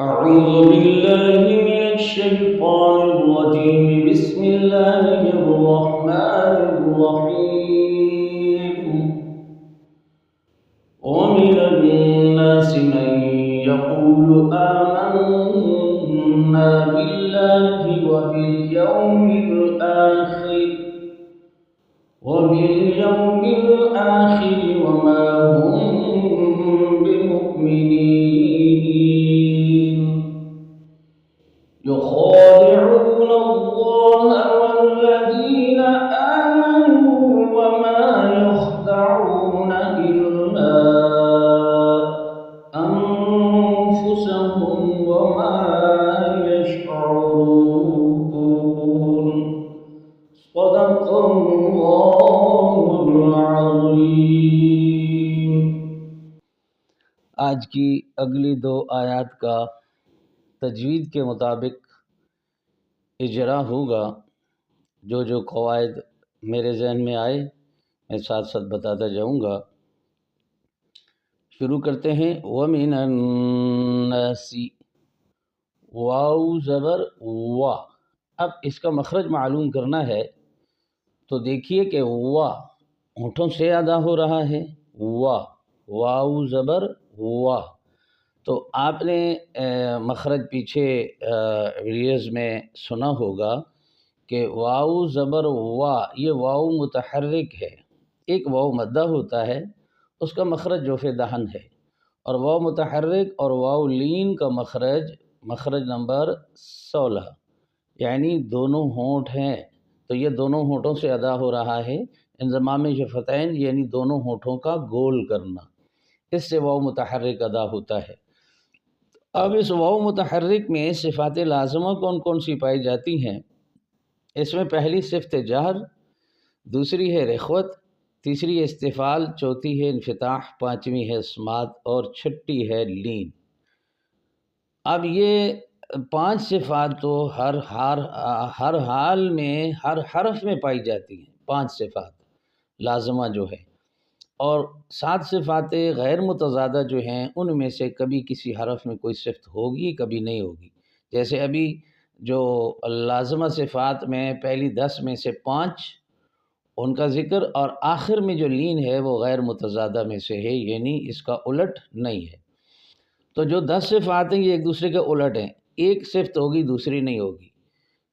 أعوذ بالله من الشيطان الرجيم. بسم الله الرحمن الرحيم. ومن الناس من يقول آمنا بالله وباليوم الآخر وما هم بمؤمنين. يخادعون الله والذين آمنوا وما يخدعون إلا أنفسهم وما يشعرون. صدق الله العظيم. آج کی اگلی دو آیات کا تجوید کے مطابق اجرا ہوگا. جو قواعد میرے ذہن میں آئے میں ساتھ ساتھ بتاتا جاؤں گا. شروع کرتے ہیں. وَمِنَ النَّاسِ واو زبر وا. اب اس کا مخرج معلوم کرنا ہے تو دیکھیے کہ وا ہونٹوں سے ادا ہو رہا ہے. واو زبر وا. تو آپ نے مخرج پیچھے ویڈیوز میں سنا ہوگا کہ واو زبر وا یہ واو متحرک ہے. ایک واو مدہ ہوتا ہے اس کا مخرج جوف دہن ہے، اور واو متحرک اور واو لین کا مخرج نمبر 16، یعنی دونوں ہونٹ ہیں تو یہ دونوں ہونٹوں سے ادا ہو رہا ہے. انضمام شفتین یعنی دونوں ہونٹوں کا گول کرنا، اس سے واو متحرک ادا ہوتا ہے. اب اس واو متحرک میں صفات لازمہ کون کون سی پائی جاتی ہیں؟ اس میں پہلی صفت جہر، دوسری ہے رخوت، تیسری ہے استفعال، چوتھی ہے انفتاح، پانچویں ہے اسمات اور چھٹی ہے لین. اب یہ پانچ صفات تو ہر حال میں ہر حرف میں پائی جاتی ہیں. پانچ صفات لازمہ جو ہے، اور 7 صفات غیر متضادہ جو ہیں ان میں سے کبھی کسی حرف میں کوئی صفت ہوگی کبھی نہیں ہوگی. جیسے ابھی جو لازمہ صفات میں پہلی 10 میں سے 5 ان کا ذکر، اور آخر میں جو لین ہے وہ غیر متضادہ میں سے ہے، یعنی اس کا الٹ نہیں ہے. تو جو 10 صفات ہیں یہ ایک دوسرے کے الٹ ہیں، ایک صفت ہوگی دوسری نہیں ہوگی.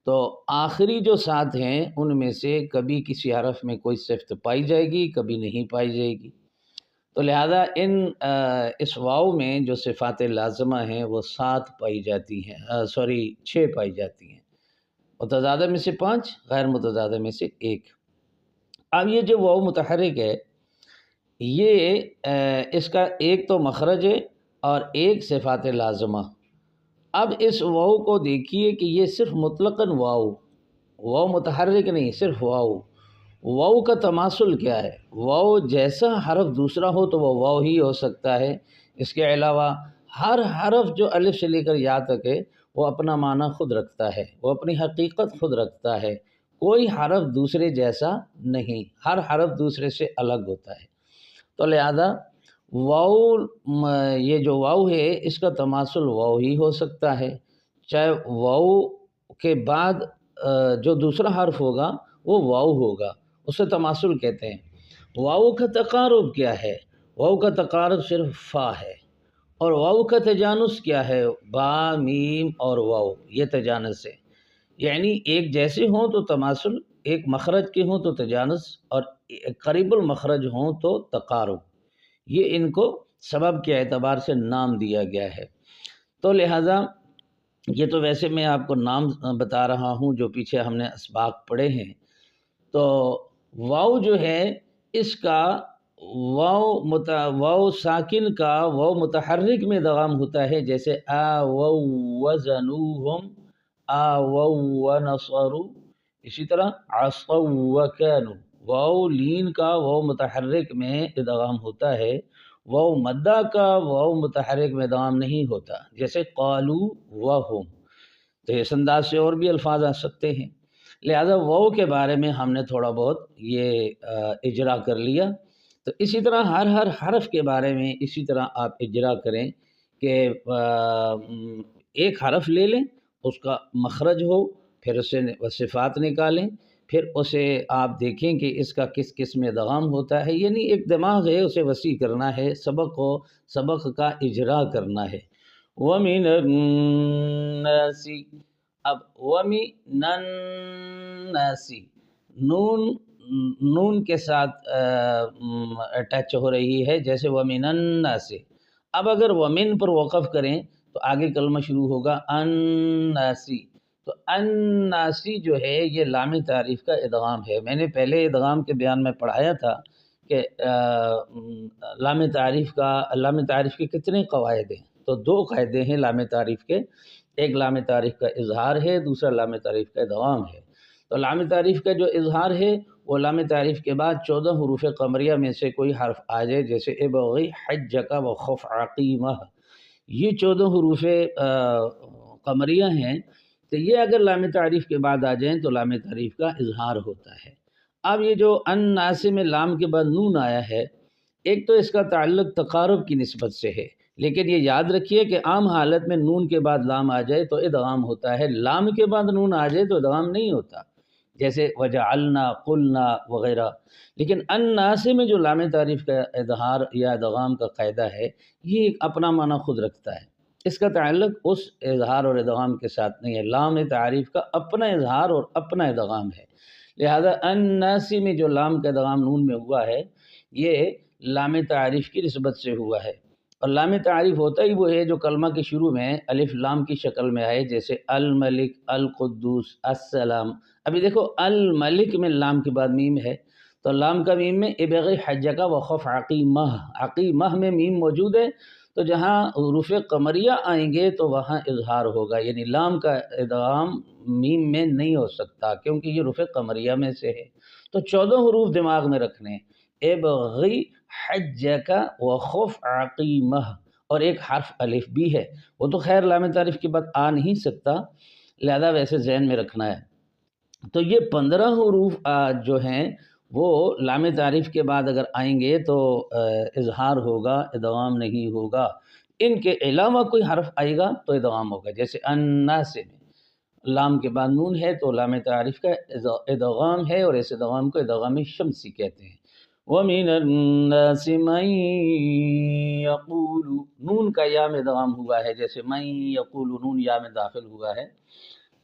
تو آخری جو 7 ہیں ان میں سے کبھی کسی حرف میں کوئی صفت پائی جائے گی کبھی نہیں پائی جائے گی. تو لہذا اس واو میں جو صفات لازمہ ہیں وہ 7 پائی جاتی ہیں، 6 پائی جاتی ہیں. متضادہ میں سے 5، غیر متضادہ میں سے 1. اب یہ جو واو متحرک ہے یہ اس کا ایک تو مخرج ہے اور ایک صفات لازمہ. اب اس واو کو دیکھیے کہ یہ صرف مطلقاً واو متحرک نہیں، صرف واو کا تماثل کیا ہے؟ واو جیسا حرف دوسرا ہو تو وہ واو ہی ہو سکتا ہے. اس کے علاوہ ہر حرف جو الف سے لے کر یا تک ہے وہ اپنا معنی خود رکھتا ہے، وہ اپنی حقیقت خود رکھتا ہے. کوئی حرف دوسرے جیسا نہیں، ہر حرف دوسرے سے الگ ہوتا ہے. تو لہذا یہ جو واو ہے اس کا تماثل واو ہی ہو سکتا ہے. چاہے واو کے بعد جو دوسرا حرف ہوگا وہ واو ہوگا، اسے تماثل کہتے ہیں. واو کا تقارب کیا ہے؟ واو کا تقارب صرف فا ہے. اور واو کا تجانس کیا ہے؟ با، میم اور واو، یہ تجانس ہے. یعنی ایک جیسے ہوں تو تماثل، ایک مخرج کے ہوں تو تجانس، اور قریب المخرج ہوں تو تقارب. یہ ان کو سبب کے اعتبار سے نام دیا گیا ہے. تو لہٰذا یہ تو ویسے میں آپ کو نام بتا رہا ہوں جو پیچھے ہم نے اسباق پڑھے ہیں. تو واو جو ہے اس کا واو ساکن کا واو متحرک میں ادغام ہوتا ہے، جیسے وزنوہم، ونصروا. اسی طرح عصوا وکانوا. واو لین کا واو متحرک میں ادغام ہوتا ہے، واو مدہ کا واو متحرک میں ادغام نہیں ہوتا، جیسے قالوا وہم. تو اس انداز سے اور بھی الفاظ آ سکتے ہیں. لہذا واو کے بارے میں ہم نے تھوڑا بہت یہ اجرا کر لیا. تو اسی طرح ہر حرف کے بارے میں اسی طرح آپ اجرا کریں کہ ایک حرف لے لیں، اس کا مخرج ہو، پھر اسے صفات نکالیں، پھر اسے آپ دیکھیں کہ اس کا کس کس میں ادغام ہوتا ہے، یعنی ایک دماغ ہے، اسے وسیع کرنا ہے، سبق کا اجرا کرنا ہے۔ وَمِنَ النَّاسِ، اب وَمِنَ النَّاسِ، نون کے ساتھ ٹچ ہو رہی ہے، جیسے وَمِنَ النَّاسِ۔ اب اگر وَمِن پر وقف کریں تو آگے کلمہ شروع ہوگا النَّاسِ۔ تو النَّاسِ جو ہے یہ لام تعریف کا ادغام ہے۔ میں نے پہلے ادغام کے بیان میں پڑھایا تھا کہ لام تعریف کے کتنے قواعد ہیں؟ تو دو قاعدے ہیں لام تعریف کے، ایک لام تعریف کا اظہار ہے، دوسرا لام تعریف کا ادغام ہے۔ تو لام تعریف کا جو اظہار ہے وہ لام تعریف کے بعد 14 حروف قمریہ میں سے کوئی حرف آ جائے، جیسے ابغی حجک وخف عقیمہ، یہ 14 حروف قمریہ ہیں، تو یہ اگر لام تعریف کے بعد آ جائیں تو لام تعریف کا اظہار ہوتا ہے۔ اب یہ جو الناس میں لام کے بعد نون آیا ہے، ایک تو اس کا تعلق تقارب کی نسبت سے ہے، لیکن یہ یاد رکھیے کہ عام حالت میں نون کے بعد لام آ جائے تو ادغام ہوتا ہے، لام کے بعد نون آ جائے تو ادغام نہیں ہوتا، جیسے وجعلنا، قلنا وغیرہ۔ لیکن الناس میں جو لام تعریف کا اظہار یا ادغام کا قاعدہ ہے، یہ ایک اپنا معنی خود رکھتا ہے، اس کا تعلق اس اظہار اور ادغام کے ساتھ نہیں ہے، لام تعریف کا اپنا اظہار اور اپنا ادغام ہے۔ لہذا الناس میں جو لام کا ادغام نون میں ہوا ہے، یہ لام تعریف کی نسبت سے ہوا ہے، اور لام تعریف ہوتا ہی وہ ہے جو کلمہ کے شروع میں الف لام کی شکل میں آئے، جیسے الملک، القدوس، السلام۔ ابھی دیکھو الملک میں لام کے بعد میم ہے، تو لام کا میم میں ابغی حجک وخف عقیمہ، عقیمہ میں میم موجود ہے، تو جہاں حروف قمریہ آئیں گے تو وہاں اظہار ہوگا، یعنی لام کا ادغام میم میں نہیں ہو سکتا کیونکہ یہ حروف قمریہ میں سے ہے۔ تو 14 حروف دماغ میں رکھنے، ابغی حجک وخف عقیمہ، اور ایک حرف الف بھی ہے، وہ تو خیر لام تعریف کے بعد آ نہیں سکتا، لہذا ویسے ذہن میں رکھنا ہے۔ تو یہ 15 حروف جو ہیں وہ لام تعریف کے بعد اگر آئیں گے تو اظہار ہوگا، ادغام نہیں ہوگا۔ ان کے علاوہ کوئی حرف آئے گا تو ادغام ہوگا، جیسے الناس میں لام کے بعد نون ہے تو لام تعریف کا ادغام ہے، اور اس ادغام کو ادغام شمسی کہتے ہیں۔ وَمِنَ النَّاسِ مَن يَقُولُ، نون کا یا میں ادغام ہوا ہے، جیسے من یقول، نون یا میں داخل ہوا ہے۔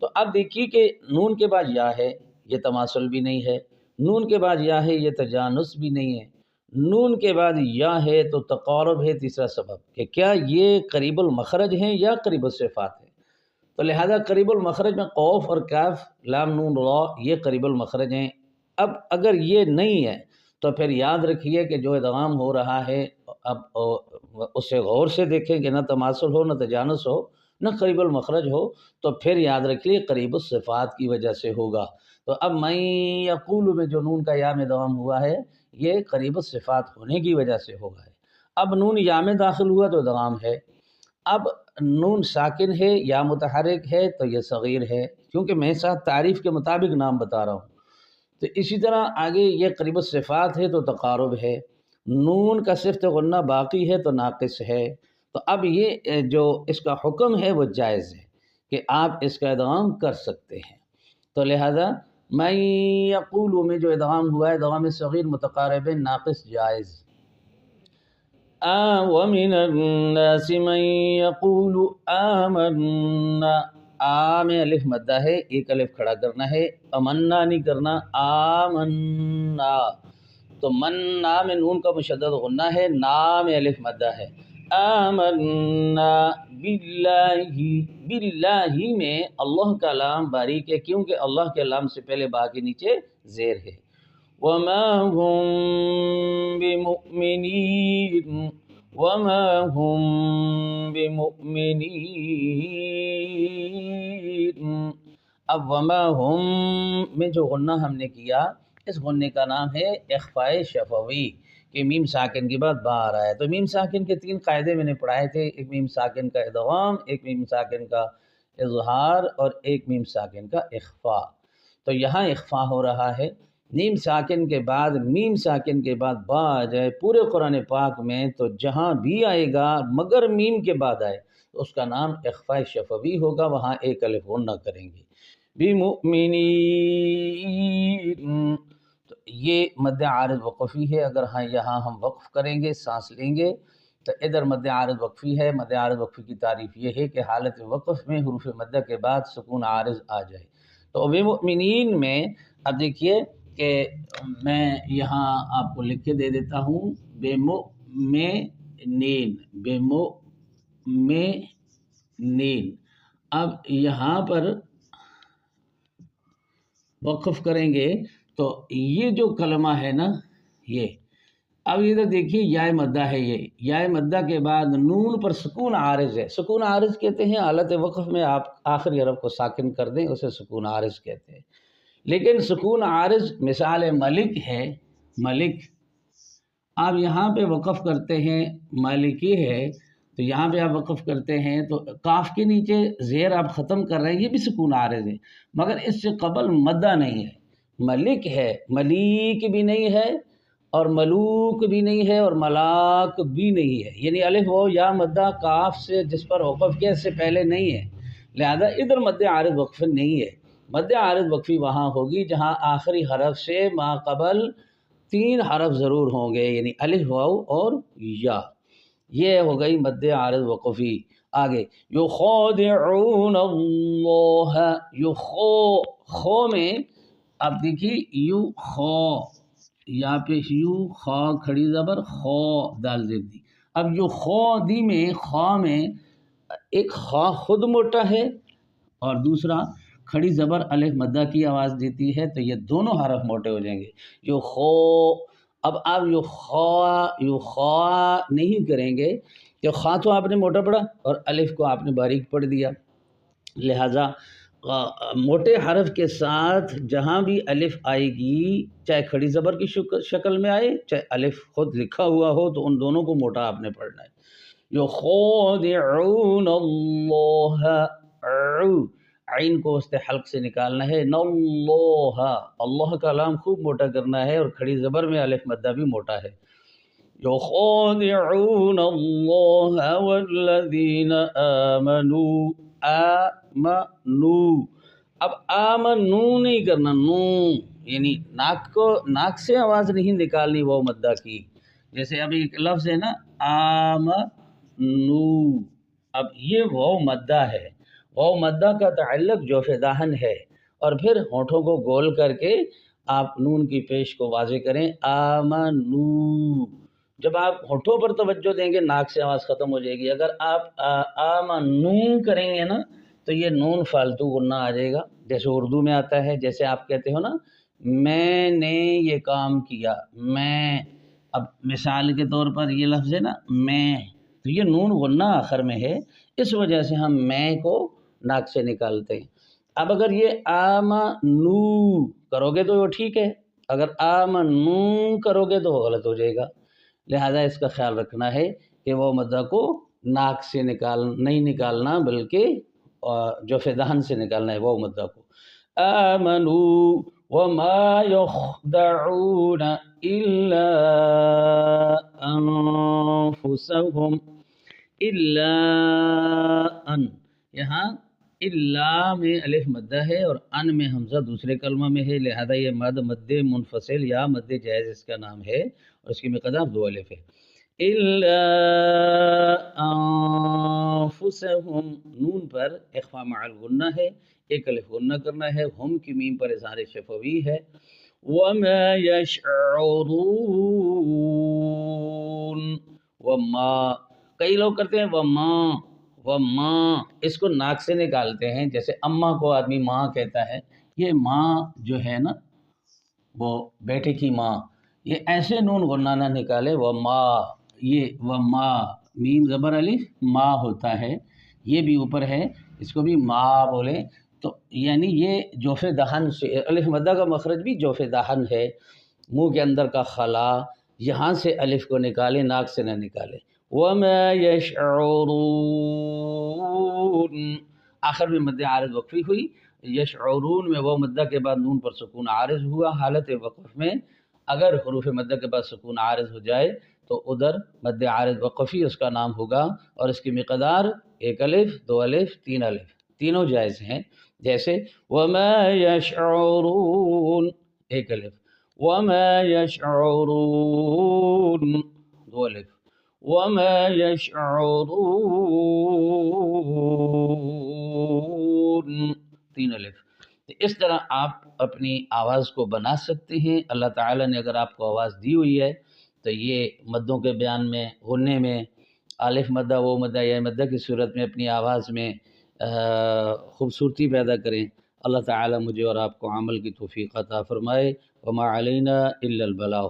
تو اب دیکھیے کہ نون کے بعد یا ہے، یہ تماثل بھی نہیں ہے، نون کے بعد یا ہے، یہ تجانس بھی نہیں ہے، نون کے بعد یا ہے تو تقارب ہے، تیسرا سبب کہ کیا یہ قریب المخرج ہیں یا قریب الصفات ہیں، تو لہذا قریب المخرج میں قوف اور کاف، لام نون را، یہ قریب المخرج ہیں۔ اب اگر یہ نہیں ہے تو پھر یاد رکھیے کہ جو ادغام ہو رہا ہے، اب اسے غور سے دیکھیں کہ نہ تماثل ہو، نہ تجانس ہو، نہ قریب المخرج ہو، تو پھر یاد رکھ لیے قریب الصفات کی وجہ سے ہوگا۔ تو اب من یقول میں جو نون کا یا میں ادغام ہوا ہے، یہ قریب الصفات ہونے کی وجہ سے ہوگا ہے۔ اب نون یا میں داخل ہوا تو ادغام ہے، اب نون ساکن ہے یا متحرک ہے تو یہ صغیر ہے، کیونکہ میں ساتھ تعریف کے مطابق نام بتا رہا ہوں۔ تو اسی طرح آگے یہ قریب الصفات ہے تو تقارب ہے، نون کا صفت غنہ باقی ہے تو ناقص ہے۔ تو اب یہ جو اس کا حکم ہے وہ جائز ہے کہ آپ اس کا ادغام کر سکتے ہیں۔ تو لہذا من یقول میں جو ادغام ہوا ہے، ادغام صغیر متقارب ناقص جائز۔ وَمِنَ النَّاسِ مَن يَقُولُ آمَنَّا، میں الف مدہ ہے، ایک الف کھڑا کرنا ہے، امنا نہیں کرنا، آمنا۔ تو مننا میں نون کا مشدد غنہ ہے، نا میں الف مدہ ہے، آمنا باللہ، باللہ میں اللہ کا لام باریک ہے، کیونکہ اللہ کے لام سے پہلے با کے نیچے زیر ہے۔ وَمَا هُم بِمُؤْمِنِينَ، وَمَا هُم بِمُؤْمِنِينَ۔ اب وما ہم میں جو غنہ ہم نے کیا، اس غنے کا نام ہے اخفاء شفوی، کہ میم ساکن کے بعد با آ رہا ہے۔ تو میم ساکن کے 3 قاعدے میں نے پڑھائے تھے، ایک میم ساکن کا ادغام، ایک میم ساکن کا اظہار، اور ایک میم ساکن کا اخفاء۔ تو یہاں اخفاء ہو رہا ہے، نیم ساکن کے بعد میم ساکن کے بعد با آ جائے پورے قرآن پاک میں، تو جہاں بھی آئے گا مگر میم کے بعد آئے تو اس کا نام اخفاء شفوی ہوگا، وہاں ایک الف غنہ کریں گے۔ بِمُؤْمِنِينَ، تو یہ مد عارض وقفی ہے۔ اگر یہاں ہم وقف کریں گے، سانس لیں گے، تو ادھر مد عارض وقفی ہے۔ مد عارض وقفی کی تعریف یہ ہے کہ حالت وقف میں حروف مدہ کے بعد سکون عارض آ جائے۔ تو بِمُؤْمِنِينَ میں اب دیکھیے کہ میں یہاں آپ کو لکھ کے دے دیتا ہوں، بِمُؤْمِنِينَ، بِمُؤْمِنِينَ۔ اب یہاں پر وقف کریں گے تو یہ جو کلمہ ہے نا، یہ اب ادھر دیکھیے یا مدہ ہے، یہ یا مدہ کے بعد نون پر سکون عارض ہے۔ سکون عارض کہتے ہیں حالت وقف میں آپ آخری حرف کو ساکن کر دیں، اسے سکون عارض کہتے ہیں۔ لیکن سکون عارض مثال ملک ہے، ملک، آپ یہاں پہ وقف کرتے ہیں مالکی ہے، تو یہاں پہ آپ وقف کرتے ہیں تو کاف کے نیچے زیر آپ ختم کر رہے ہیں، یہ بھی سکون عارض ہے، مگر اس سے قبل مدہ نہیں ہے۔ ملک ہے، ملیک بھی نہیں ہے، اور ملوک بھی نہیں ہے، اور ملاک بھی نہیں ہے، یعنی الف و یا مدہ کاف سے جس پر وقف کیا اس سے پہلے نہیں ہے، لہذا ادھر مد عارض وقف نہیں ہے۔ مد عارض وقفی وہاں ہوگی جہاں آخری حرف سے ما قبل 3 حرف ضرور ہوں گے، یعنی الف واو اور یا، یہ ہو گئی مد عارض وقفی۔ آگے یخادعون اللہ، خو میں اب دیکھیے یو خو، یہاں پہ یو خا کھڑی زبر، خو دال زیر دی۔ اب یو خو دی میں خا میں ایک خا خود موٹا ہے اور دوسرا کھڑی زبر الف مدہ کی آواز دیتی ہے، تو یہ دونوں حرف موٹے ہو جائیں گے، یو خو۔ اب آپ یو خا نہیں کریں گے کہ خا تو آپ نے موٹا پڑھا اور الف کو آپ نے باریک پڑھ دیا، لہٰذا موٹے حرف کے ساتھ جہاں بھی الف آئے گی، چاہے کھڑی زبر کی شکل میں آئے چاہے الف خود لکھا ہوا ہو، تو ان دونوں کو موٹا آپ نے پڑھنا ہے۔ یخادعون اللہ، عین کو وسط حلق سے نکالنا ہے، اللہ، اللہ کا لام خوب موٹا کرنا ہے، اور کھڑی زبر میں الف مدہ بھی موٹا ہے۔ یخادعون اللہ والذین آمنوا، آمنوا، اب آمنو نہیں کرنا، نو یعنی ناک سے آواز نہیں نکالنی وہ مدہ کی، جیسے ابھی ایک لفظ ہے نا آمنو، اب یہ وہ مدہ ہے، وہ مدہ کا تعلق جوف دہن ہے، اور پھر ہونٹوں کو گول کر کے آپ نون کی پیش کو واضح کریں، آمنو۔ جب آپ ہونٹوں پر توجہ دیں گے ناک سے آواز ختم ہو جائے گی، اگر آپ آمنو کریں گے نا تو یہ نون فالتو غنہ آ جائے گا، جیسے اردو میں آتا ہے، جیسے آپ کہتے ہو نا میں نے یہ کام کیا، میں، اب مثال کے طور پر یہ لفظ ہے نا میں، تو یہ نون غنہ آخر میں ہے، اس وجہ سے ہم میں کو ناک سے نکالتے ہیں۔ اب اگر یہ آمنو کرو گے تو وہ ٹھیک ہے، اگر آمنو کرو گے تو وہ غلط ہو جائے گا، لہذا اس کا خیال رکھنا ہے کہ وہ مدہ کو ناک سے نہیں نکالنا بلکہ جوف دہن سے نکالنا ہے وہ مدہ کو۔ آمنو وما يخدعون الا انفسهم، الا ان، یہاں الا میں الف مدہ ہے اور ان میں حمزہ دوسرے کلمہ میں ہے، لہذا یہ مد منفصل یا مد جائز اس کا نام ہے، اور اس کی مقدار 2 الف ہے۔ الا انفسهم، نون پر اخفاء مع الغنہ ہے، ایک الف غنہ کرنا ہے، ہم کی میم پر اظہار شفوی ہے۔ وما يشعرون، وما، کئی لوگ کرتے ہیں وما، اس کو ناک سے نکالتے ہیں، جیسے اماں کو آدمی ماں کہتا ہے، یہ ماں جو ہے نا وہ بیٹے کی ماں، یہ ایسے نون غنہ نہ نکالے، وما، یہ وما میم زبر الف ما ہوتا ہے، یہ بھی اوپر ہے، اس کو بھی ما بولیں، تو یعنی یہ جوف دہن سے، الف مدہ کا مخرج بھی جوف دہن ہے، منہ کے اندر کا خلا، یہاں سے الف کو نکالے، ناک سے نہ نکالے۔ وما يشعرون، آخر میں مد عارض وقفی ہوئی، یشعرون میں وہ مدہ کے بعد نون پر سکون عارض ہوا، حالت وقف میں اگر حروف مدہ کے بعد سکون عارض ہو جائے تو ادھر مد عارض وقفی اس کا نام ہوگا، اور اس کی مقدار 1 الف 2 الف 3 الف تینوں جائز ہیں۔ جیسے وما یشعرون 1 الف، وما یشعرون 2 الف، وما یشعرون 3 الف۔ اس طرح آپ اپنی آواز کو بنا سکتے ہیں۔ اللہ تعالیٰ نے اگر آپ کو آواز دی ہوئی ہے تو یہ مدوں کے بیان میں، غننے میں، الف مدہ و مدہ یا مدہ کی صورت میں اپنی آواز میں خوبصورتی پیدا کریں۔ اللہ تعالیٰ مجھے اور آپ کو عمل کی توفیق عطا فرمائے۔ وما علینا الا البلاغ۔